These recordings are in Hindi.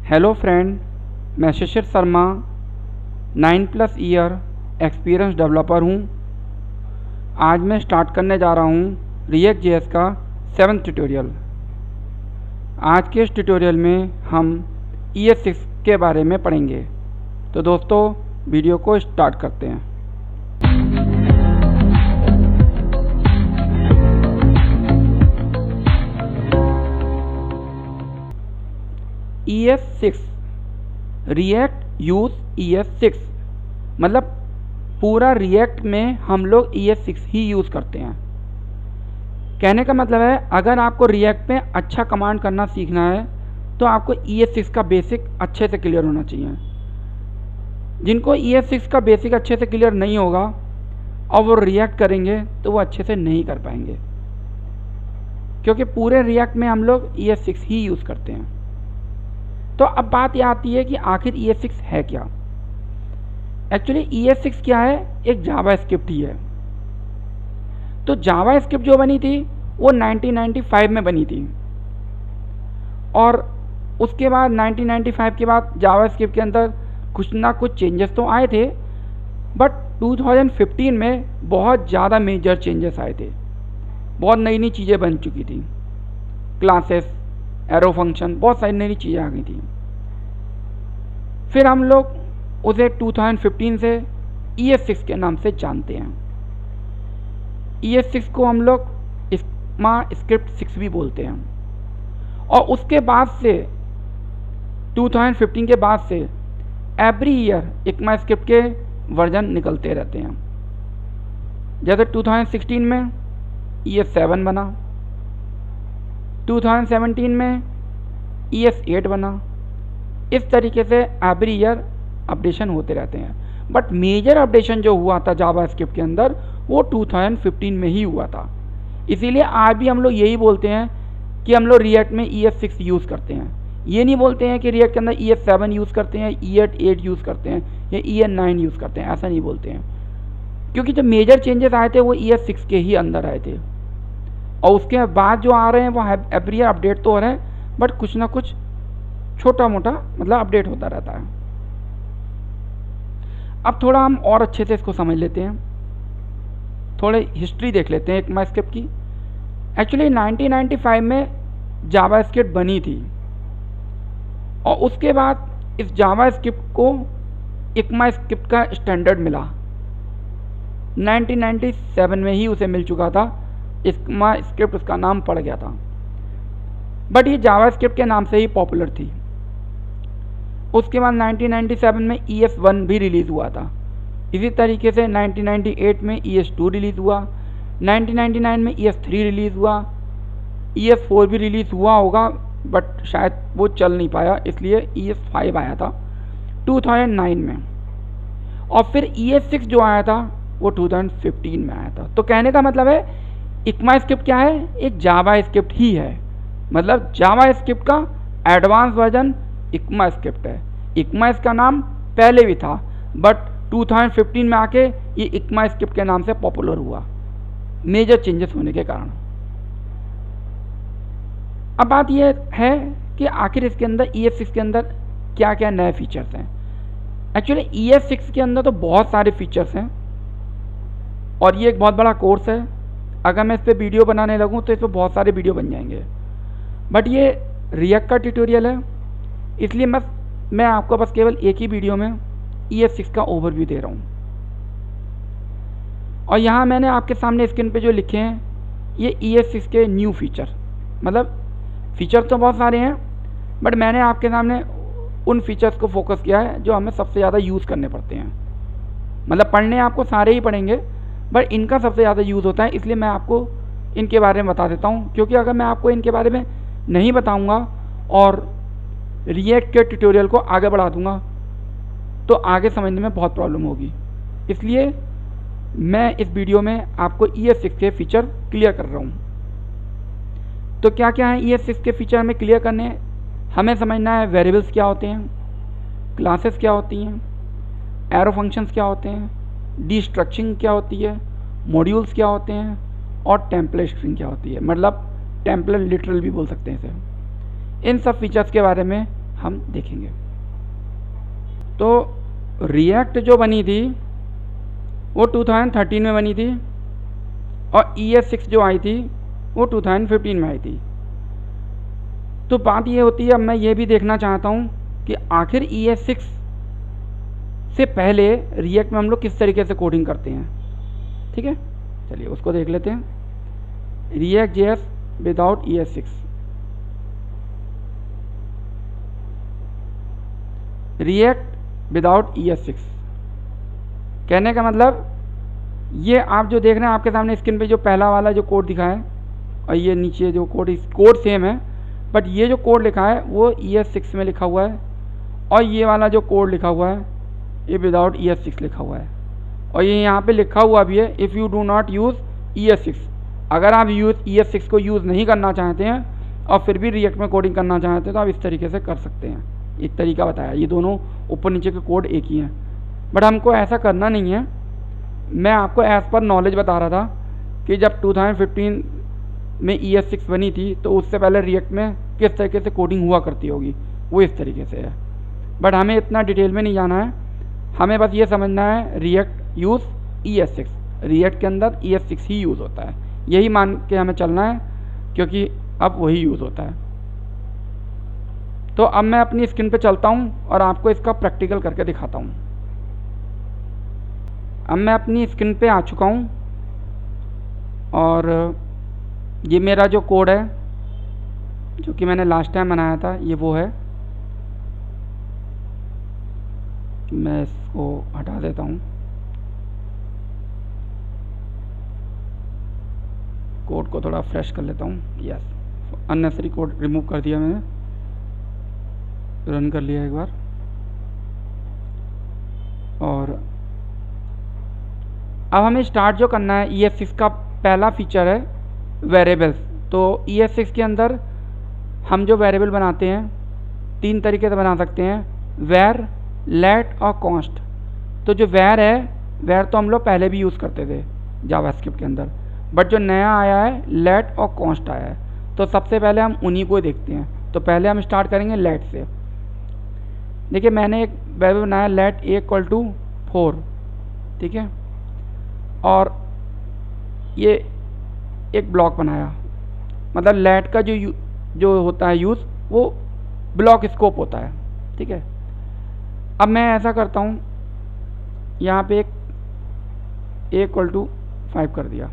हेलो फ्रेंड, मैं शिशिर शर्मा 9+ ईयर एक्सपीरियंस डेवलपर हूँ। आज मैं स्टार्ट करने जा रहा हूँ रिएक्ट जेएस का 7th ट्यूटोरियल। आज के इस ट्यूटोरियल में हम ES6 के बारे में पढ़ेंगे। तो दोस्तों, वीडियो को स्टार्ट करते हैं। ES6 रिएक्ट यूज़ ES6 मतलब पूरा रिएक्ट में हम लोग ES6 ही यूज़ करते हैं। कहने का मतलब है, अगर आपको रिएक्ट में अच्छा कमांड करना सीखना है तो आपको ES6 का बेसिक अच्छे से क्लियर होना चाहिए। जिनको ES6 का बेसिक अच्छे से क्लियर नहीं होगा और वो रिएक्ट करेंगे तो वो अच्छे से नहीं कर पाएंगे, क्योंकि पूरे रिएक्ट में हम लोग ES6 ही यूज़ करते हैं। तो अब बात यह आती है कि आखिर ES6 है क्या। एक्चुअली ES6 क्या है, एक जावास्क्रिप्ट ही है। तो जावास्क्रिप्ट जो बनी थी वो 1995 में बनी थी, और उसके बाद 1995 के बाद जावास्क्रिप्ट के अंदर कुछ ना कुछ चेंजेस तो आए थे, बट 2015 में बहुत ज़्यादा मेजर चेंजेस आए थे। बहुत नई नई चीज़ें बन चुकी थी, क्लासेस, एरो फंक्शन, बहुत सारी नई चीज़ें आ गई थी। फिर हम लोग उसे 2015 से ES6 के नाम से जानते हैं। ES6 को हम लोग स्क्रिप्ट 6 भी बोलते हैं। और उसके बाद से 2015 के बाद से एवरी ईयर स्क्रिप्ट के वर्जन निकलते रहते हैं। जैसे 2016 में ES7 बना, 2017 में ES8 बना। इस तरीके से एवरी ईयर अपडेशन होते रहते हैं। बट मेजर अपडेशन जो हुआ था जावास्क्रिप्ट के अंदर वो 2015 में ही हुआ था। इसीलिए आज भी हम लोग यही बोलते हैं कि हम लोग रिएक्ट में ES6 यूज़ करते हैं। ये नहीं बोलते हैं कि रिएक्ट के अंदर ES7 यूज़ करते हैं, ES8 यूज़ करते हैं या ES9 यूज़ करते हैं, ऐसा नहीं बोलते हैं। क्योंकि जो मेजर चेंजेस आए थे वो ES6 के ही अंदर आए थे, और उसके बाद जो आ रहे हैं वो एवरी ईयर अपडेट तो हो रहे हैं, बट कुछ ना कुछ छोटा मोटा मतलब अपडेट होता रहता है। अब थोड़ा हम और अच्छे से इसको समझ लेते हैं, थोड़े हिस्ट्री देख लेते हैं ECMAScript की। एक्चुअली 1995 में जावास्क्रिप्ट बनी थी, और उसके बाद इस जावास्क्रिप्ट को ECMAScript का स्टैंडर्ड मिला। 1997 में ही उसे मिल चुका था, ECMAScript उसका नाम पड़ गया था, बट ये जावास्क्रिप्ट के नाम से ही पॉपुलर थी। उसके बाद 1997 में ES1 भी रिलीज़ हुआ था। इसी तरीके से 1998 में ES2 रिलीज़ हुआ, 1999 में ES3 रिलीज़ हुआ, ES4 भी रिलीज़ हुआ होगा बट शायद वो चल नहीं पाया, इसलिए ES5 आया था 2009 में, और फिर ES6 जो आया था वो 2015 में आया था। तो कहने का मतलब है ECMAScript क्या है, एक जावास्क्रिप्ट ही है। मतलब जावास्क्रिप्ट का एडवांस वर्जन ECMAScript है। ECMAS का नाम पहले भी था, बट 2015 में आके ये ECMAScript के नाम से पॉपुलर हुआ, मेजर चेंजेस होने के कारण। अब बात ये है कि आखिर इसके अंदर ES6 के अंदर क्या क्या नए फीचर्स हैं। एक्चुअली ES6 के अंदर तो बहुत सारे फीचर्स हैं, और ये एक बहुत बड़ा कोर्स है। अगर मैं इस पर वीडियो बनाने लगूँ तो इस पर बहुत सारे वीडियो बन जाएंगे, बट ये रिएक्ट का ट्यूटोरियल है, इसलिए मैं आपको बस केवल एक ही वीडियो में ES6 का ओवरव्यू दे रहा हूँ। और यहाँ मैंने आपके सामने स्क्रीन पे जो लिखे हैं ये ES6 के न्यू फीचर, मतलब फीचर तो बहुत सारे हैं, बट मैंने आपके सामने उन फीचर्स को फोकस किया है जो हमें सबसे ज़्यादा यूज़ करने पड़ते हैं। मतलब पढ़ने आपको सारे ही पढ़ेंगे, बट इनका सबसे ज़्यादा यूज़ होता है, इसलिए मैं आपको इनके बारे में बता देता हूँ। क्योंकि अगर मैं आपको इनके बारे में नहीं बताऊँगा और रिएक्ट के ट्यूटोरियल को आगे बढ़ा दूंगा तो आगे समझने में बहुत प्रॉब्लम होगी। इसलिए मैं इस वीडियो में आपको ES6 के फीचर क्लियर कर रहा हूँ। तो क्या क्या है ES6 के फीचर हमें क्लियर करने हैं। हमें समझना है वेरिएबल्स क्या होते हैं, क्लासेस क्या होती हैं, एरो फंक्शंस क्या होते हैं, डिस्ट्रक्शन क्या होती है, मॉड्यूल्स क्या होते हैं, और टेम्पलेट स्ट्रिंग क्या होती है। मतलब टेम्पलेट लिटरल भी बोल सकते हैं इसे। इन सब फीचर्स के बारे में हम देखेंगे। तो रिएक्ट जो बनी थी वो 2013 में बनी थी और ES6 जो आई थी वो 2015 में आई थी। तो बात ये होती है, अब मैं ये भी देखना चाहता हूँ कि आखिर ES6 से पहले रिएक्ट में हम लोग किस तरीके से कोडिंग करते हैं। ठीक है, चलिए उसको देख लेते हैं। React JS without ES6। React without ES6 कहने का मतलब ये आप जो देख रहे हैं आपके सामने स्क्रीन पे जो पहला वाला जो कोड दिखा है और ये नीचे जो कोड सेम है, बट ये जो कोड लिखा है वो ES6 में लिखा हुआ है और ये वाला जो कोड लिखा हुआ है ये विदाउट ES6 लिखा हुआ है। और ये यहाँ पे लिखा हुआ भी है if you do not use ES6। अगर आप ES6 को यूज़ नहीं करना चाहते हैं और फिर भी रिएक्ट में कोडिंग करना चाहते हैं तो आप इस तरीके से कर सकते हैं। एक तरीका बताया, ये दोनों ऊपर नीचे के कोड एक ही हैं, बट हमको ऐसा करना नहीं है। मैं आपको एज़ पर नॉलेज बता रहा था कि जब 2015 में ES6 बनी थी तो उससे पहले रिएक्ट में किस तरीके से कोडिंग हुआ करती होगी, वो इस तरीके से है। बट हमें इतना डिटेल में नहीं जाना है, हमें बस ये समझना है रिएक्ट यूज़ ES6, रिएक्ट के अंदर ES6 ही यूज़ होता है, यही मान के हमें चलना है क्योंकि अब वही यूज़ होता है। तो अब मैं अपनी स्क्रीन पे चलता हूँ और आपको इसका प्रैक्टिकल करके दिखाता हूँ। अब मैं अपनी स्क्रीन पे आ चुका हूँ और ये मेरा जो कोड है जो कि मैंने लास्ट टाइम बनाया था ये वो है। मैं इसको हटा देता हूँ, कोड को थोड़ा फ्रेश कर लेता हूँ। यस, अननेसेसरी कोड रिमूव कर दिया मैंने, रन कर लिया एक बार। और अब हमें स्टार्ट जो करना है, ES6 का पहला फीचर है वेरिएबल्स। तो ES6 के अंदर हम जो वेरिएबल बनाते हैं 3 तरीके से बना सकते हैं, वेर, लेट और कॉन्स्ट। तो जो वेर है, वेर तो हम लोग पहले भी यूज़ करते थे जावास्क्रिप्ट के अंदर, बट जो नया आया है लेट और कॉन्स्ट आया है। तो सबसे पहले हम उन्हीं को देखते हैं। तो पहले हम स्टार्ट करेंगे लेट से। देखिए मैंने एक वेरिएबल बनाया लेट A=4, ठीक है, और ये एक ब्लॉक बनाया। मतलब लेट का जो होता है यूज़ वो ब्लॉक स्कोप होता है, ठीक है। अब मैं ऐसा करता हूँ, यहाँ पे एक A=5 कर दिया।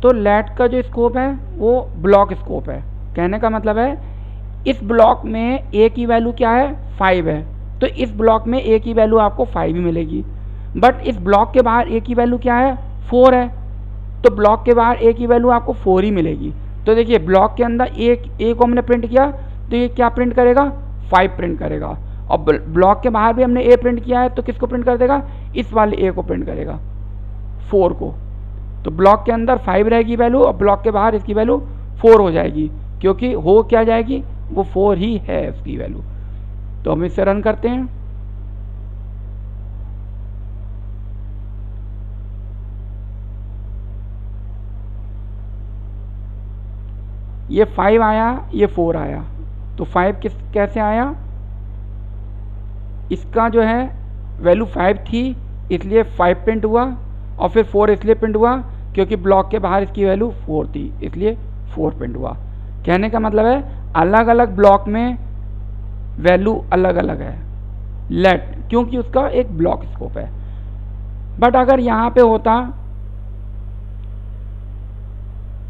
तो लेट का जो स्कोप है वो ब्लॉक स्कोप है। कहने का मतलब है इस ब्लॉक में A की वैल्यू क्या है, 5 है, तो इस ब्लॉक में A की वैल्यू आपको 5 ही मिलेगी। बट इस ब्लॉक के बाहर A की वैल्यू क्या है, 4 है, तो ब्लॉक के बाहर A की वैल्यू आपको 4 ही मिलेगी। तो देखिए ब्लॉक के अंदर A को हमने प्रिंट किया तो ये क्या प्रिंट करेगा, 5 प्रिंट करेगा। और ब्लॉक के बाहर भी हमने A प्रिंट किया है तो किसको प्रिंट कर देगा, इस वाले A को प्रिंट करेगा, 4 को। तो ब्लॉक के अंदर 5 रहेगी वैल्यू और ब्लॉक के बाहर इसकी वैल्यू 4 हो जाएगी, क्योंकि हो क्या जाएगी, वो 4 ही है इसकी वैल्यू। तो हम इसे रन करते हैं। ये 5 आया, ये 4 आया। तो 5 कैसे आया, इसका जो है वैल्यू 5 थी इसलिए 5 प्रिंट हुआ, और फिर 4 इसलिए प्रिंट हुआ क्योंकि ब्लॉक के बाहर इसकी वैल्यू 4 थी इसलिए 4 प्रिंट हुआ। कहने का मतलब है अलग अलग ब्लॉक में वैल्यू अलग अलग है लेट, क्योंकि उसका एक ब्लॉक स्कोप है। बट अगर यहाँ पे होता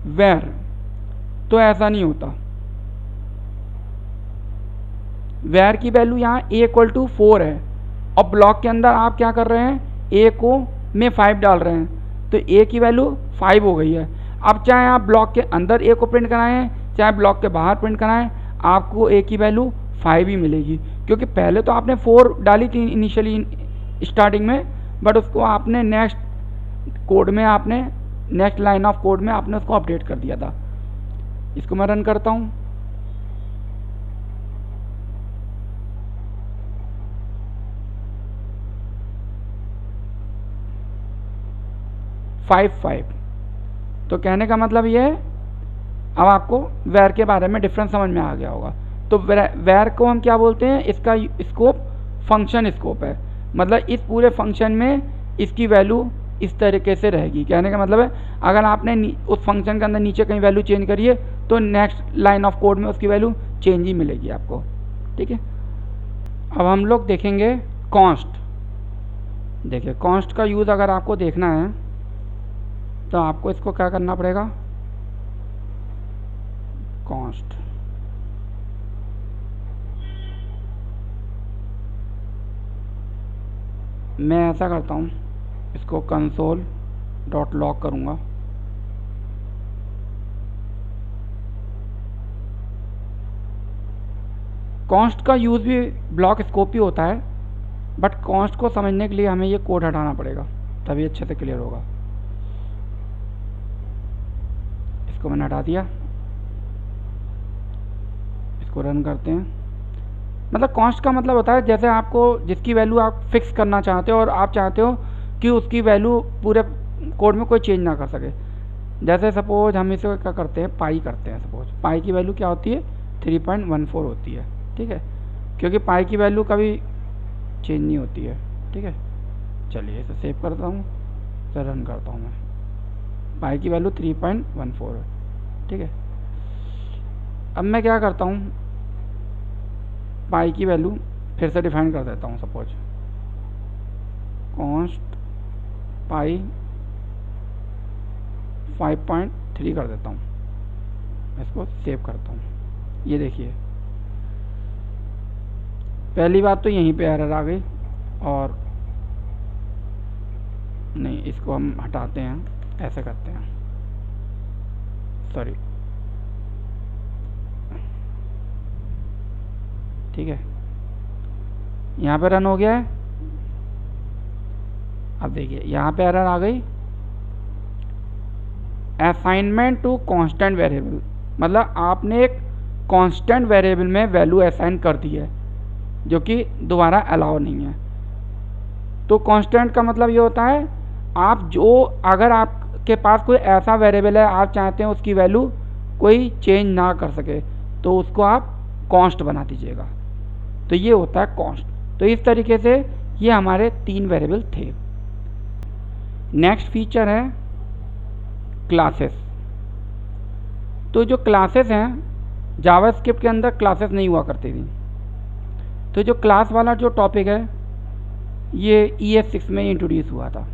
वेर तो ऐसा नहीं होता। वेर की वैल्यू यहाँ A=4 है और ब्लॉक के अंदर आप क्या कर रहे हैं, A को में 5 डाल रहे हैं, तो A की वैल्यू 5 हो गई है। अब चाहे आप ब्लॉक के अंदर A को प्रिंट कराएं चाहे ब्लॉक के बाहर प्रिंट कराएं, आपको A की वैल्यू 5 ही मिलेगी, क्योंकि पहले तो आपने 4 डाली थी इनिशियली स्टार्टिंग में, बट उसको आपने नेक्स्ट कोड में आपने नेक्स्ट लाइन ऑफ कोड में आपने उसको अपडेट कर दिया था। इसको मैं रन करता हूँ। फाइव तो कहने का मतलब ये है, अब आपको वेर के बारे में डिफरेंस समझ में आ गया होगा। तो वेर को हम क्या बोलते हैं, इसका स्कोप फंक्शन स्कोप है, मतलब इस पूरे फंक्शन में इसकी वैल्यू इस तरीके से रहेगी। कहने का मतलब है अगर आपने उस फंक्शन के अंदर नीचे कहीं वैल्यू चेंज करी है तो नेक्स्ट लाइन ऑफ कोड में उसकी वैल्यू चेंज ही मिलेगी आपको। ठीक है, अब हम लोग देखेंगे कॉन्स्ट। देखिए कॉन्स्ट का यूज़ अगर आपको देखना है तो आपको इसको क्या करना पड़ेगा, कॉन्स्ट। मैं ऐसा करता हूँ, इसको console.log करूँगा। कॉन्स्ट का यूज़ भी ब्लॉक स्कोप ही होता है, बट कॉन्स्ट को समझने के लिए हमें ये कोड हटाना पड़ेगा, तभी अच्छे से क्लियर होगा। इसको मैंने हटा दिया, इसको रन करते हैं। मतलब कॉन्स्ट का मतलब होता है जैसे आपको जिसकी वैल्यू आप फिक्स करना चाहते हो और आप चाहते हो कि उसकी वैल्यू पूरे कोड में कोई चेंज ना कर सके। जैसे सपोज हम इसे क्या करते हैं, पाई करते हैं। सपोज पाई की वैल्यू क्या होती है, 3.14 होती है। ठीक है, क्योंकि पाई की वैल्यू कभी चेंज नहीं होती है। ठीक है, चलिए इसे सेव करता हूँ, इसे रन करता हूँ। मैं पाई की वैल्यू 3.14 है। ठीक है, अब मैं क्या करता हूँ, पाई की वैल्यू फिर से डिफाइन कर देता हूँ। सपोज कॉन्स्ट पाई 5.3 कर देता हूँ। इसको सेव करता हूँ। ये देखिए पहली बात तो यहीं पे एरर आ गई, और नहीं इसको हम हटाते हैं, ऐसे करते हैं, सॉरी। ठीक है, यहाँ पे रन हो गया है। अब देखिए यहाँ पे एरर आ गई, असाइनमेंट टू कांस्टेंट वेरिएबल, मतलब आपने एक कांस्टेंट वेरिएबल में वैल्यू असाइन कर दी है जो कि दोबारा अलाउ नहीं है। तो कांस्टेंट का मतलब ये होता है आप जो, अगर आपके पास कोई ऐसा वेरिएबल है आप चाहते हैं उसकी वैल्यू कोई चेंज ना कर सके तो उसको आप कॉन्स्ट बना दीजिएगा। तो ये होता है कॉन्स्ट। तो इस तरीके से ये हमारे 3 वेरिएबल थे। नेक्स्ट फीचर है क्लासेस। तो जो क्लासेस हैं, जावास्क्रिप्ट के अंदर क्लासेस नहीं हुआ करती थी। तो जो क्लास वाला जो टॉपिक है ये ES6 में इंट्रोड्यूस हुआ था,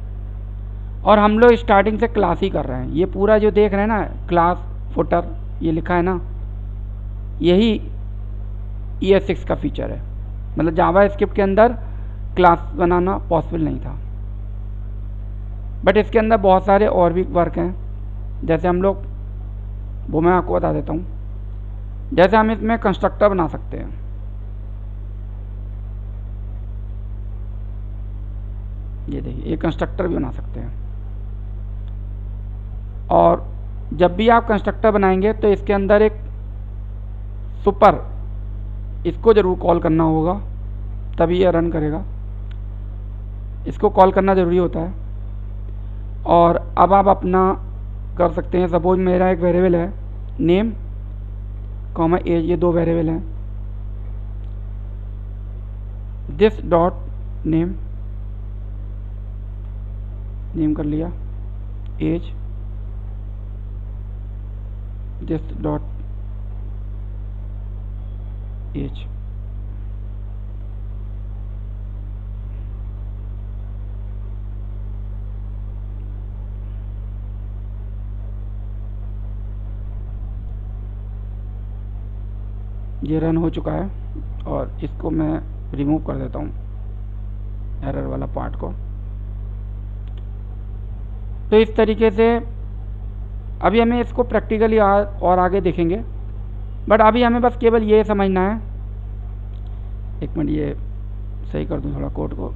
और हम लोग स्टार्टिंग से क्लास ही कर रहे हैं। ये पूरा जो देख रहे हैं ना, क्लास फुटर ये लिखा है ना, यही ES6 का फीचर है। मतलब जावास्क्रिप्ट के अंदर क्लास बनाना पॉसिबल नहीं था, बट इसके अंदर बहुत सारे और भी वर्क हैं। जैसे हम लोग, वो मैं आपको बता देता हूँ। जैसे हम इसमें कंस्ट्रक्टर बना सकते हैं। ये देखिए, ये कंस्ट्रक्टर भी बना सकते हैं। और जब भी आप कंस्ट्रक्टर बनाएंगे तो इसके अंदर एक सुपर, इसको ज़रूर कॉल करना होगा तभी ये रन करेगा। इसको कॉल करना ज़रूरी होता है। और अब आप अपना कर सकते हैं। सपोज मेरा एक वेरिएबल है नेम कॉमा एज, ये 2 वेरिएबल हैं। दिस डॉट नेम, नेम कर लिया, एज दिस डॉट एज। ये रन हो चुका है, और इसको मैं रिमूव कर देता हूँ, एरर वाला पार्ट को। तो इस तरीके से अभी हमें इसको प्रैक्टिकली और आगे देखेंगे, बट अभी हमें बस केवल ये समझना है। एक मिनट, ये सही कर दूँ थोड़ा कोड को।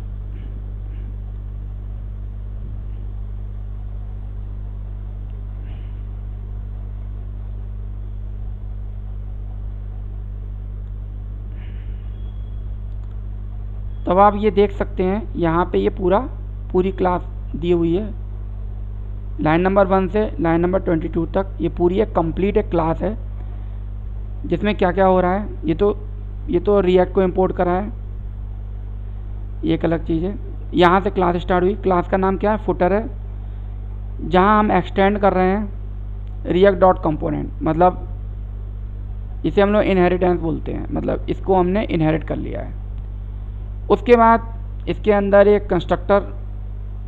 तो अब आप ये देख सकते हैं यहाँ पे ये पूरी क्लास दी हुई है, लाइन नंबर 1 से लाइन नंबर 22 तक। ये पूरी एक कंप्लीट एक क्लास है जिसमें क्या क्या हो रहा है। ये तो रिएक्ट को इंपोर्ट करा है, ये एक अलग चीज़ है। यहाँ से क्लास स्टार्ट हुई, क्लास का नाम क्या है, फुटर है, जहाँ हम एक्सटेंड कर रहे हैं रिएक्ट डॉट कंपोनेंट, मतलब इसे हम लोग इनहेरिटेंस बोलते हैं, मतलब इसको हमने इनहेरिट कर लिया है। उसके बाद इसके अंदर एक कंस्ट्रक्टर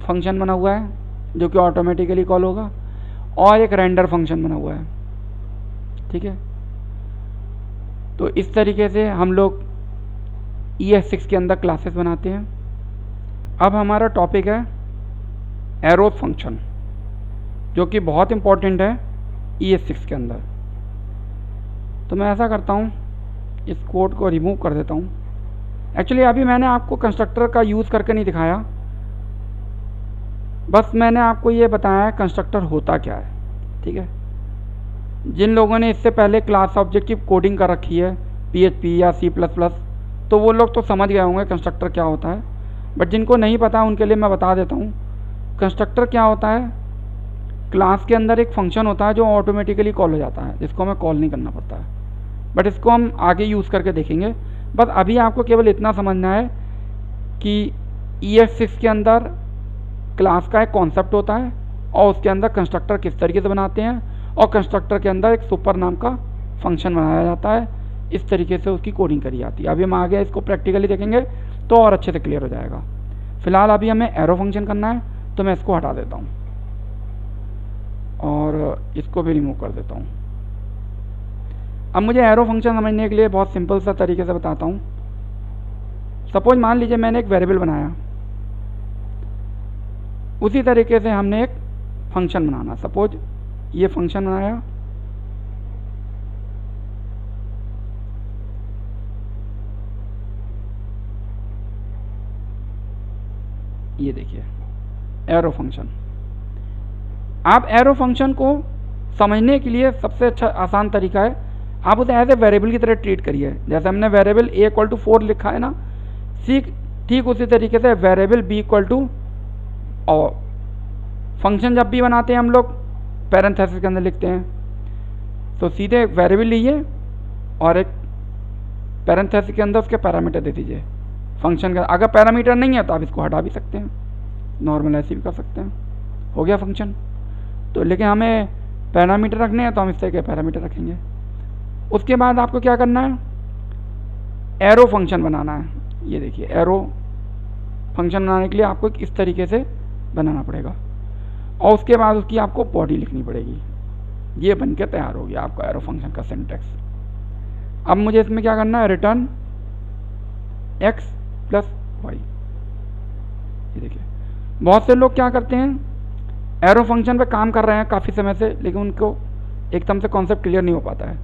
फंक्शन बना हुआ है जो कि ऑटोमेटिकली कॉल होगा, और एक रेंडर फंक्शन बना हुआ है, ठीक है। तो इस तरीके से हम लोग ES6 के अंदर क्लासेस बनाते हैं। अब हमारा टॉपिक है एरोज फंक्शन, जो कि बहुत इम्पोर्टेंट है ES6 के अंदर। तो मैं ऐसा करता हूँ, इस कोड को रिमूव कर देता हूँ। एक्चुअली अभी मैंने आपको कंस्ट्रक्टर का यूज़ करके नहीं दिखाया, बस मैंने आपको ये बताया कंस्ट्रक्टर होता क्या है, ठीक है। जिन लोगों ने इससे पहले क्लास ऑब्जेक्ट की कोडिंग कर रखी है PHP या C++, तो वो लोग तो समझ गए होंगे कंस्ट्रक्टर क्या होता है। बट जिनको नहीं पता उनके लिए मैं बता देता हूँ। कंस्ट्रक्टर क्या होता है, क्लास के अंदर एक फंक्शन होता है जो ऑटोमेटिकली कॉल हो जाता है, जिसको हमें कॉल नहीं करना पड़ता है। बट इसको हम आगे यूज़ करके देखेंगे। बस अभी आपको केवल इतना समझना है कि ES6 के अंदर क्लास का एक कॉन्सेप्ट होता है और उसके अंदर कंस्ट्रक्टर किस तरीके से बनाते हैं, और कंस्ट्रक्टर के अंदर एक सुपर नाम का फंक्शन बनाया जाता है। इस तरीके से उसकी कोडिंग करी जाती है। अभी हम आगे इसको प्रैक्टिकली देखेंगे तो और अच्छे से क्लियर हो जाएगा। फिलहाल अभी हमें एरो फंक्शन करना है, तो मैं इसको हटा देता हूँ और इसको भी रिमूव कर देता हूँ। अब मुझे एरो फंक्शन समझने के लिए बहुत सिंपल सा तरीके से बताता हूँ। सपोज मान लीजिए मैंने एक वेरिएबल बनाया, उसी तरीके से हमने एक फंक्शन बनाना। सपोज ये फंक्शन बनाया, ये देखिए एरो फंक्शन। आप एरो फंक्शन को समझने के लिए सबसे अच्छा आसान तरीका है, आप उसे एज ए वेरिएबल की तरह ट्रीट करिए। जैसे हमने वेरिएबल A=4 लिखा है ना, ठीक उसी तरीके से वेरिएबल B=, और फंक्शन जब भी बनाते हैं हम लोग पैरेंथेसिस के अंदर लिखते हैं। तो सीधे एक वेरिएबल लीजिए और एक पैरेंथेसिस के अंदर उसके पैरामीटर दे दीजिए फंक्शन का। अगर पैरामीटर नहीं है तो आप इसको हटा भी सकते हैं, नॉर्मल ऐसे भी कर सकते हैं, हो गया फंक्शन। तो लेकिन हमें पैरामीटर रखने हैं तो हम इस तरह के पैरामीटर रखेंगे। उसके बाद आपको क्या करना है, एरो फंक्शन बनाना है। ये देखिए एरो फंक्शन बनाने के लिए आपको इस तरीके से बनाना पड़ेगा, और उसके बाद उसकी आपको बॉडी लिखनी पड़ेगी। ये बन के तैयार हो गया आपका एरो फंक्शन का सिंटैक्स। अब मुझे इसमें क्या करना है, रिटर्न x + y। ये देखिए बहुत से लोग क्या करते हैं, एरो फंक्शन पे काम कर रहे हैं काफ़ी समय से, लेकिन उनको एकदम से कॉन्सेप्ट क्लियर नहीं हो पाता है,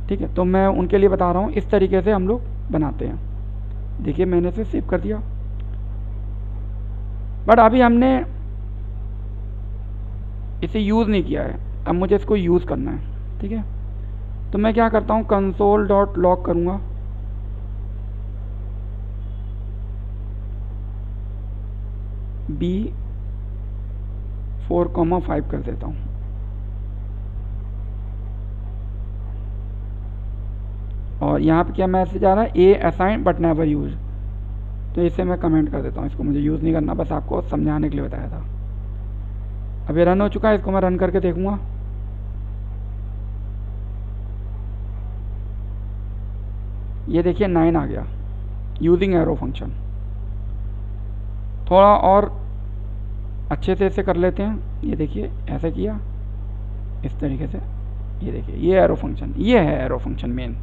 ठीक है। तो मैं उनके लिए बता रहा हूँ, इस तरीके से हम लोग बनाते हैं। देखिए मैंने इसे सेव कर दिया, बट अभी हमने इसे यूज़ नहीं किया है, अब मुझे इसको यूज़ करना है, ठीक है। तो मैं क्या करता हूँ, console.log करूँगा, B4,5 कर देता हूँ, और यहाँ पे क्या मैसेज आ रहा है, A assign but never use. तो इसे मैं कमेंट कर देता हूँ, इसको मुझे यूज़ नहीं करना, बस आपको समझाने के लिए बताया था। अब ये रन हो चुका है, इसको मैं रन करके देखूँगा। ये देखिए 9 आ गया, यूजिंग एरो फंक्शन। थोड़ा और अच्छे से इसे कर लेते हैं। ये देखिए ऐसे किया, इस तरीके से, ये देखिए ये एरो फंक्शन, ये है एरो फंक्शन मेन।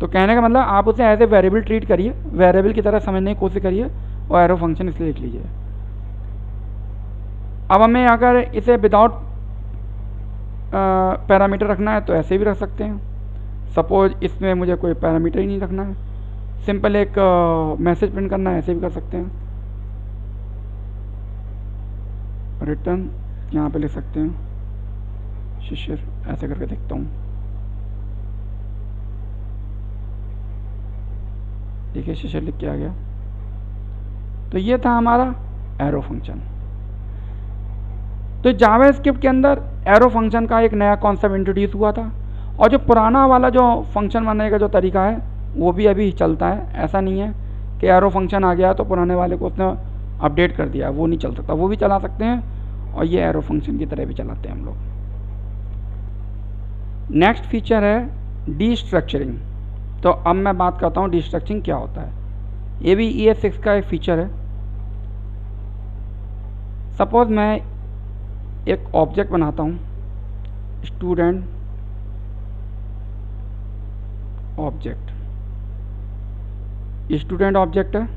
तो कहने का मतलब आप उसे एज ए वेरिएबल ट्रीट करिए, वेरिएबल की तरह समझने की कोशिश करिए, और एरो फंक्शन इसलिए लिख लीजिए। अब हमें अगर इसे विदाउट पैरामीटर रखना है तो ऐसे भी रख सकते हैं। सपोज इसमें मुझे कोई पैरामीटर ही नहीं रखना है, सिंपल एक मैसेज प्रिंट करना है, ऐसे भी कर सकते हैं। रिटर्न यहाँ पे लिख सकते हैं शिशिर, ऐसे करके देखता हूँ। देखिए शीर्षक लिख के आ गया। तो ये था हमारा एरो फंक्शन। तो जावास्क्रिप्ट के अंदर एरो फंक्शन का एक नया कॉन्सेप्ट इंट्रोड्यूस हुआ था, और जो पुराना वाला जो फंक्शन बनाने का जो तरीका है वो भी अभी चलता है। ऐसा नहीं है कि एरो फंक्शन आ गया तो पुराने वाले को उसने अपडेट कर दिया, वो नहीं चल सकता, वो भी चला सकते हैं और ये एरो फंक्शन की तरह भी चलाते हैं हम लोग। नेक्स्ट फीचर है डीस्ट्रक्चरिंग। तो अब मैं बात करता हूँ डीस्ट्रक्चरिंग क्या होता है। ये भी ES6 का एक फीचर है। सपोज मैं एक ऑब्जेक्ट बनाता हूँ, स्टूडेंट ऑब्जेक्ट, स्टूडेंट ऑब्जेक्ट है,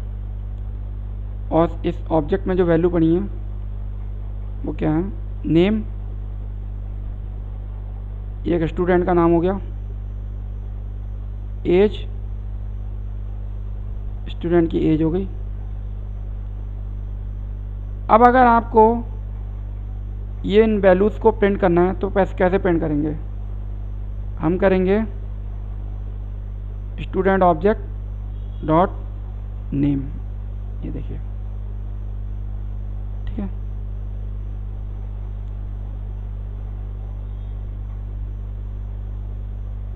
और इस ऑब्जेक्ट में जो वैल्यू पड़ी है वो क्या है, नेम, एक स्टूडेंट का नाम हो गया, एज, स्टूडेंट की एज हो गई। अब अगर आपको ये इन वैल्यूज़ को प्रिंट करना है तो कैसे प्रिंट करेंगे, हम करेंगे स्टूडेंट ऑब्जेक्ट डॉट नेम, ये देखिए, ठीक है।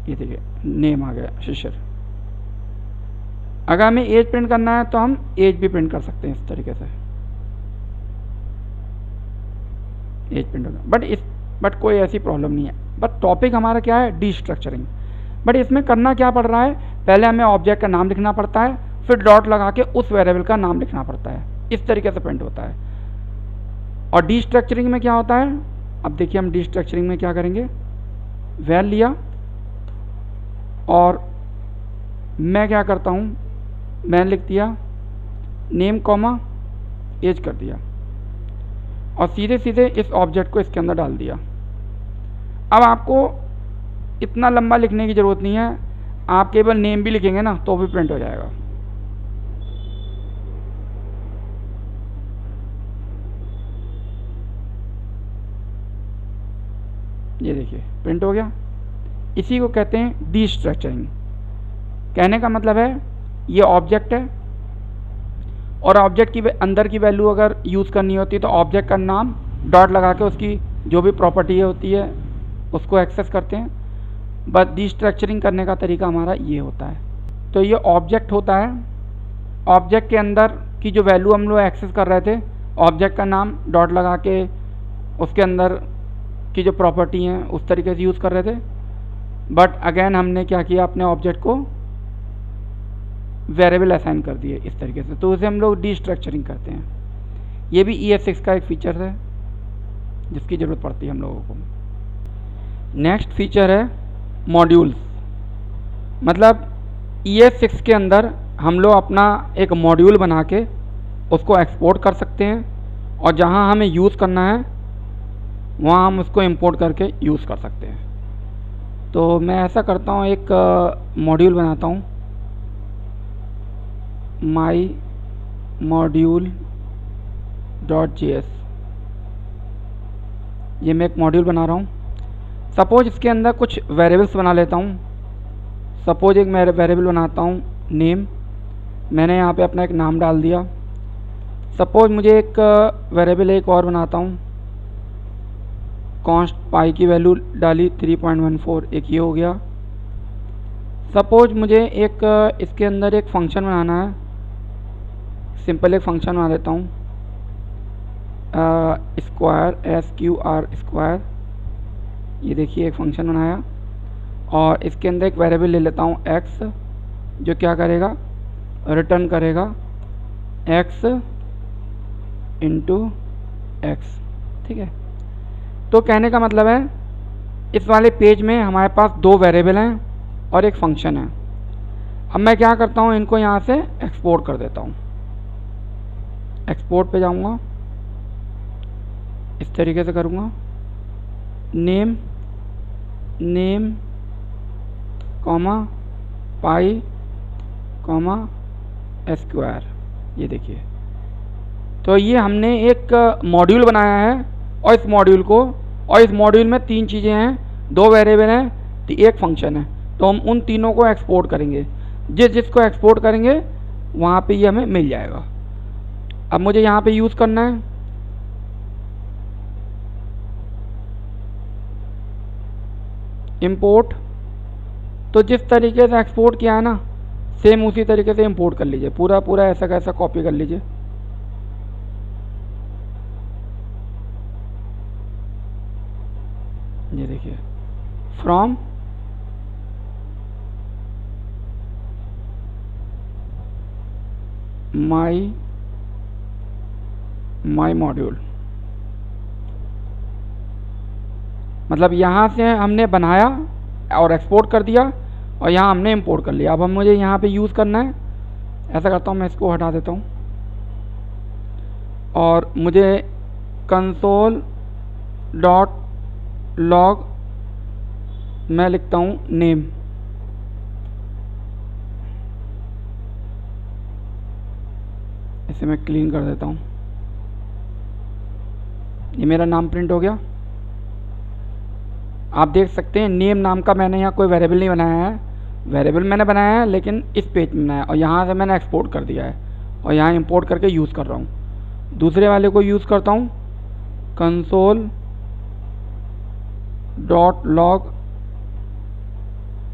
ये देखिए नेम आ गया शिशिर। अगर हमें एज प्रिंट करना है तो हम एज भी प्रिंट कर सकते हैं इस तरीके से, एज प्रिंट होगा। बट कोई ऐसी प्रॉब्लम नहीं है। बट टॉपिक हमारा क्या है, डीस्ट्रक्चरिंग। बट इसमें करना क्या पड़ रहा है, पहले हमें ऑब्जेक्ट का नाम लिखना पड़ता है, फिर डॉट लगा के उस वेरिएबल का नाम लिखना पड़ता है, इस तरीके से प्रिंट होता है। और डीस्ट्रक्चरिंग में क्या होता है, अब देखिए हम डीस्ट्रक्चरिंग में क्या करेंगे, वैल लिया और मैं क्या करता हूँ, मैंने लिख दिया नेम कॉमा एज कर दिया और सीधे सीधे इस ऑब्जेक्ट को इसके अंदर डाल दिया। अब आपको इतना लंबा लिखने की ज़रूरत नहीं है, आप केवल नेम भी लिखेंगे ना तो भी प्रिंट हो जाएगा। ये देखिए प्रिंट हो गया। इसी को कहते हैं डीस्ट्रक्चरिंग। कहने का मतलब है ये ऑब्जेक्ट है और ऑब्जेक्ट की अंदर की वैल्यू अगर यूज़ करनी होती है तो ऑब्जेक्ट का नाम डॉट लगा के उसकी जो भी प्रॉपर्टी होती है उसको एक्सेस करते हैं। बस डीस्ट्रक्चरिंग करने का तरीका हमारा ये होता है। तो ये ऑब्जेक्ट होता है, ऑब्जेक्ट के अंदर की जो वैल्यू हम लोग एक्सेस कर रहे थे, ऑब्जेक्ट का नाम डॉट लगा के उसके अंदर की जो प्रॉपर्टी हैं उस तरीके से यूज़ कर रहे थे। बट अगेन हमने क्या किया, अपने ऑब्जेक्ट को वेरिएबल असाइन कर दिए इस तरीके से, तो उसे हम लोग डीस्ट्रक्चरिंग करते हैं। ये भी ES6 का एक फीचर है जिसकी ज़रूरत पड़ती है हम लोगों को। नेक्स्ट फीचर है मॉड्यूल्स। मतलब ES6 के अंदर हम लोग अपना एक मॉड्यूल बना के उसको एक्सपोर्ट कर सकते हैं और जहाँ हमें यूज़ करना है वहाँ हम उसको इंपोर्ट करके यूज़ कर सकते हैं। तो मैं ऐसा करता हूँ, एक मॉड्यूल बनाता हूँ, माई मॉड्यूल डॉट JS। ये मैं एक मॉड्यूल बना रहा हूँ। सपोज इसके अंदर कुछ वेरिएबल्स बना लेता हूँ। सपोज एक मैं वेरिएबल बनाता हूँ नेम, मैंने यहाँ पे अपना एक नाम डाल दिया। सपोज मुझे एक वेरिएबल एक और बनाता हूँ, कॉन्स्ट पाई की वैल्यू डाली 3.14, एक ये हो गया। सपोज मुझे एक इसके अंदर एक फंक्शन बनाना है, सिंपल एक फंक्शन बना देता हूँ, स्क्वायर SQR स्क्वायर। ये देखिए एक फंक्शन बनाया और इसके अंदर एक वेरिएबल ले लेता हूँ x, जो क्या करेगा, रिटर्न करेगा x इंटू x। ठीक है, तो कहने का मतलब है इस वाले पेज में हमारे पास दो वेरिएबल हैं और एक फंक्शन है। अब मैं क्या करता हूँ, इनको यहाँ से एक्सपोर्ट कर देता हूँ। एक्सपोर्ट पे जाऊँगा, इस तरीके से करूँगा, नेम कॉमा पाई कॉमा स्क्वायर। ये देखिए, तो ये हमने एक मॉड्यूल बनाया है और इस मॉड्यूल में तीन चीज़ें हैं, दो वेरिएबल हैं, एक फंक्शन है, तो हम उन तीनों को एक्सपोर्ट करेंगे। जिसको एक्सपोर्ट करेंगे वहाँ पे ये हमें मिल जाएगा। अब मुझे यहाँ पे यूज़ करना है इंपोर्ट, तो जिस तरीके से एक्सपोर्ट किया है ना सेम उसी तरीके से इंपोर्ट कर लीजिए, पूरा पूरा ऐसा कैसा कॉपी कर लीजिए। ये देखिए फ्रॉम माई मॉड्यूल, मतलब यहाँ से हमने बनाया और एक्सपोर्ट कर दिया और यहाँ हमने इंपोर्ट कर लिया। अब हम मुझे यहाँ पे यूज़ करना है, ऐसा करता हूँ मैं इसको हटा देता हूँ और मुझे कंसोल डॉट लॉग मैं लिखता हूँ नेम, इसे मैं क्लीन कर देता हूँ। ये मेरा नाम प्रिंट हो गया। आप देख सकते हैं नेम नाम का मैंने यहाँ कोई वेरिएबल नहीं बनाया है, वेरिएबल मैंने बनाया है लेकिन इस पेज में बनाया है और यहाँ से मैंने एक्सपोर्ट कर दिया है और यहाँ इंपोर्ट करके यूज़ कर रहा हूँ। दूसरे वाले को यूज़ करता हूँ कंसोल डॉट लॉग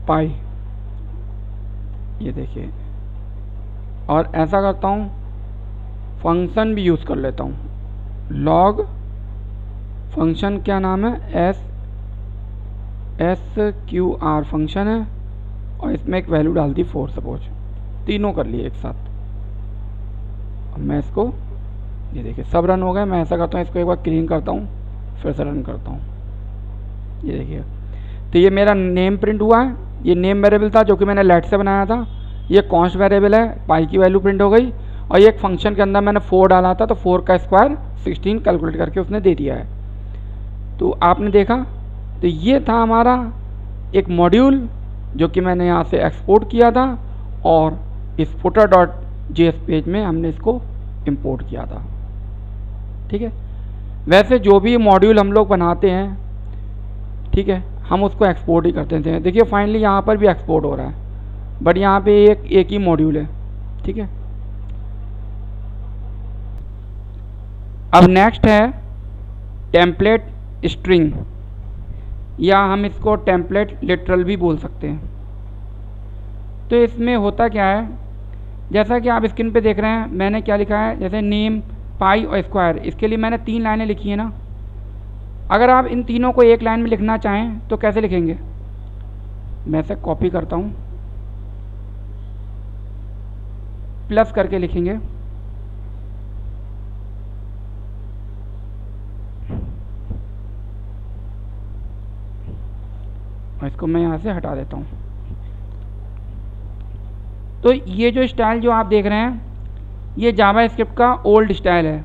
पाई, ये देखिए, और ऐसा करता हूँ फंक्शन भी यूज़ कर लेता हूँ। लॉग फंक्शन क्या नाम है, SQR फंक्शन है और इसमें एक वैल्यू डाल दी 4 सपोज, तीनों कर लिए एक साथ। अब मैं इसको ये देखिए सब रन हो गए। मैं ऐसा करता हूँ इसको एक बार क्लीन करता हूँ फिर से रन करता हूँ। ये देखिए तो ये मेरा नेम प्रिंट हुआ है। ये नेम वेरिएबल था जो कि मैंने लेट से बनाया था, ये कॉन्स्ट वेरिएबल है, पाई की वैल्यू प्रिंट हो गई और ये एक फंक्शन के अंदर मैंने 4 डाला था तो 4 का स्क्वायर 16 कैलकुलेट करके उसने दे दिया है। तो आपने देखा, तो ये था हमारा एक मॉड्यूल जो कि मैंने यहाँ से एक्सपोर्ट किया था और इस footer.js पेज में हमने इसको इंपोर्ट किया था। ठीक है, वैसे जो भी मॉड्यूल हम लोग बनाते हैं, ठीक है, हम उसको एक्सपोर्ट ही करते थे। देखिए फाइनली यहाँ पर भी एक्सपोर्ट हो रहा है बट यहाँ पे एक ही मॉड्यूल है। ठीक है, अब नेक्स्ट है टेम्पलेट स्ट्रिंग, या हम इसको टेम्पलेट लिटरल भी बोल सकते हैं। तो इसमें होता क्या है, जैसा कि आप स्क्रीन पे देख रहे हैं मैंने क्या लिखा है, जैसे नेम पाई और स्क्वायर, इसके लिए मैंने 3 लाइनें लिखी है ना। अगर आप इन तीनों को एक लाइन में लिखना चाहें तो कैसे लिखेंगे, मैं इसे कॉपी करता हूँ, प्लस करके लिखेंगे। और इसको मैं यहाँ से हटा देता हूँ। तो ये जो स्टाइल जो आप देख रहे हैं ये जावा स्क्रिप्ट का ओल्ड स्टाइल है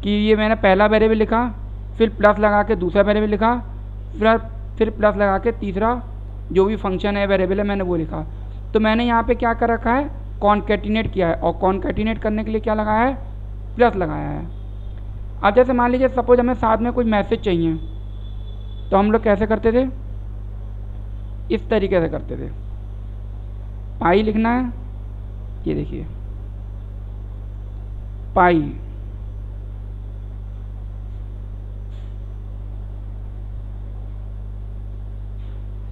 कि ये मैंने पहला वेरिएबल लिखा, फिर प्लस लगा के दूसरा वेरिएबल लिखा, फिर प्लस लगा के तीसरा जो भी फंक्शन है वेरिएबल है मैंने वो लिखा। तो मैंने यहाँ पे क्या कर रखा है, कॉन्कैटिनेट किया है और कॉन्कैटिनेट करने के लिए क्या लगाया है, प्लस लगाया है। अब जैसे मान लीजिए सपोज हमें साथ में कोई मैसेज चाहिए तो हम लोग कैसे करते थे, इस तरीके से करते थे। पाई लिखना है, ये देखिए पाई,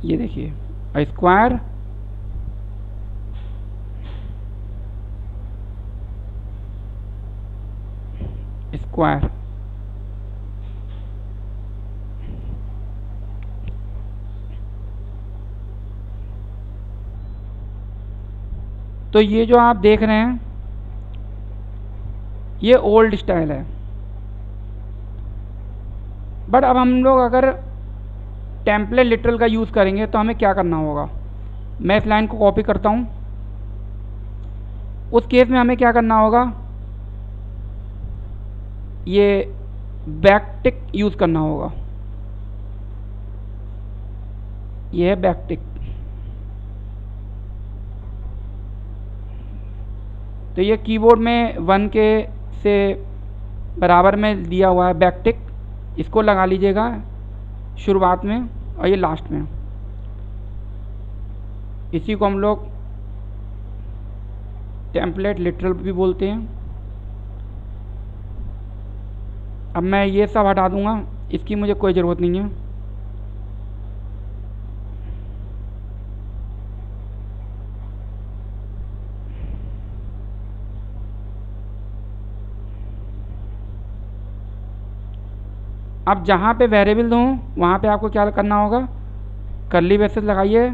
ये देखिए स्क्वायर, स्क्वायर, तो ये जो आप देख रहे हैं ये ओल्ड स्टाइल है। बट अब हम लोग अगर टेम्पलेट लिटरल का यूज़ करेंगे तो हमें क्या करना होगा, मैं इस लाइन को कॉपी करता हूँ। उस केस में हमें क्या करना होगा, ये बैकटिक यूज़ करना होगा, ये है बैकटिक। तो ये कीबोर्ड में 1 के से बराबर में दिया हुआ है बैकटिक, इसको लगा लीजिएगा शुरुआत में और ये लास्ट में। इसी को हम लोग टेम्पलेट लिटरल भी बोलते हैं। अब मैं ये सब हटा दूंगा, इसकी मुझे कोई ज़रूरत नहीं है। अब जहाँ पे वेरिएबल दूँ वहाँ पे आपको क्या करना होगा, कर्ली ब्रेसेस लगाइए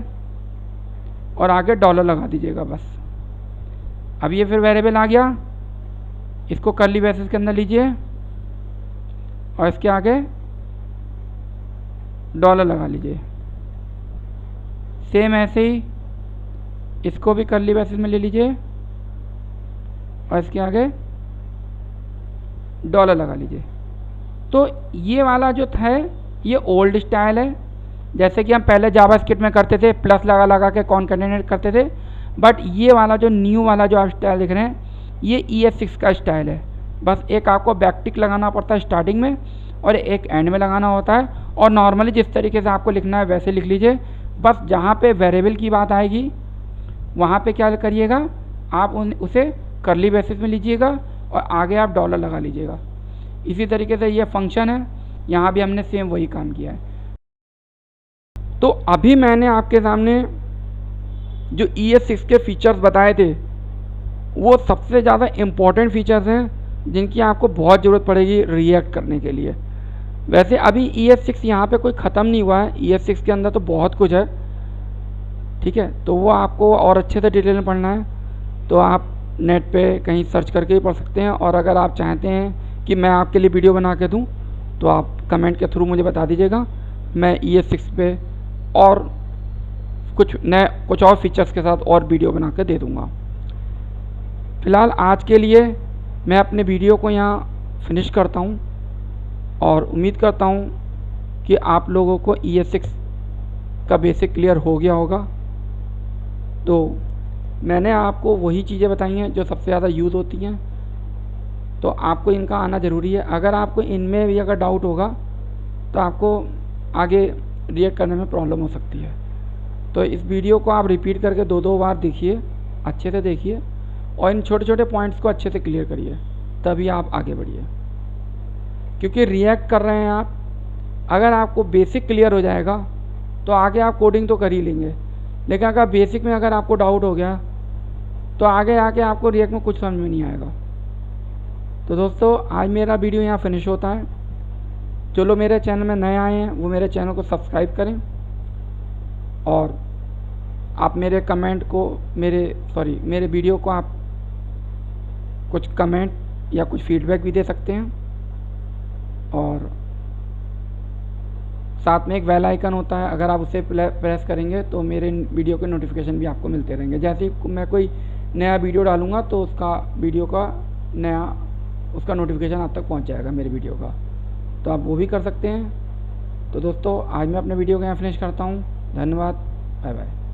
और आगे डॉलर लगा दीजिएगा बस। अब ये फिर वेरिएबल आ गया, इसको कर्ली ब्रेसेस के अंदर लीजिए और इसके आगे डॉलर लगा लीजिए। सेम ऐसे ही इसको भी कर्ली ब्रेसेस में ले लीजिए और इसके आगे डॉलर लगा लीजिए। तो ये वाला जो है ये ओल्ड स्टाइल है, जैसे कि हम पहले जावास्क्रिप्ट में करते थे, प्लस लगा लगा के कॉन्कैटिनेट करते थे। बट ये वाला जो न्यू वाला जो आप स्टाइल देख रहे हैं ये ES6 का स्टाइल है। बस एक आपको बैकटिक लगाना पड़ता है स्टार्टिंग में और एक एंड में लगाना होता है, और नॉर्मली जिस तरीके से आपको लिखना है वैसे लिख लीजिए। बस जहाँ पे वेरिएबल की बात आएगी वहाँ पे क्या करिएगा, आप उसे कर्ली ब्रेसेस में लीजिएगा और आगे आप डॉलर लगा लीजिएगा। इसी तरीके से ये फंक्शन है, यहाँ भी हमने सेम वही काम किया है। तो अभी मैंने आपके सामने जो ES6 के फीचर्स बताए थे वो सबसे ज़्यादा इम्पॉर्टेंट फीचर्स हैं जिनकी आपको बहुत ज़रूरत पड़ेगी रिएक्ट करने के लिए। वैसे अभी ES6 यहाँ पे कोई ख़त्म नहीं हुआ है, ES6 के अंदर तो बहुत कुछ है, ठीक है। तो वो आपको और अच्छे से डिटेल में पढ़ना है तो आप नेट पे कहीं सर्च करके ही पढ़ सकते हैं। और अगर आप चाहते हैं कि मैं आपके लिए वीडियो बना के दूँ तो आप कमेंट के थ्रू मुझे बता दीजिएगा, मैं ES6 पे और कुछ और फीचर्स के साथ और वीडियो बना कर दे दूँगा। फ़िलहाल आज के लिए मैं अपने वीडियो को यहाँ फिनिश करता हूँ और उम्मीद करता हूँ कि आप लोगों को ES6 का बेसिक क्लियर हो गया होगा। तो मैंने आपको वही चीज़ें बताई हैं जो सबसे ज़्यादा यूज़ होती हैं, तो आपको इनका आना ज़रूरी है। अगर आपको इनमें भी अगर डाउट होगा तो आपको आगे रिएक्ट करने में प्रॉब्लम हो सकती है। तो इस वीडियो को आप रिपीट करके 2-2 बार देखिए, अच्छे से देखिए और इन छोटे छोटे पॉइंट्स को अच्छे से क्लियर करिए, तभी आप आगे बढ़िए। क्योंकि रिएक्ट कर रहे हैं आप, अगर आपको बेसिक क्लियर हो जाएगा तो आगे आप कोडिंग तो कर ही लेंगे, लेकिन अगर बेसिक में अगर आपको डाउट हो गया तो आगे आके आपको रिएक्ट में कुछ समझ में नहीं आएगा। तो दोस्तों आज मेरा वीडियो यहाँ फिनिश होता है। जो लोग मेरे चैनल में नए आए हैं वो मेरे चैनल को सब्सक्राइब करें और आप मेरे कमेंट को मेरे वीडियो को आप कुछ कमेंट या कुछ फीडबैक भी दे सकते हैं। और साथ में एक बेल आइकन होता है, अगर आप उसे प्रेस करेंगे तो मेरे वीडियो के नोटिफिकेशन भी आपको मिलते रहेंगे। जैसे ही मैं कोई नया वीडियो डालूंगा तो उसका नोटिफिकेशन आप तक पहुंच जाएगा मेरे वीडियो का, तो आप वो भी कर सकते हैं। तो दोस्तों आज मैं अपने वीडियो को यहाँ फिनिश करता हूँ। धन्यवाद, बाय बाय।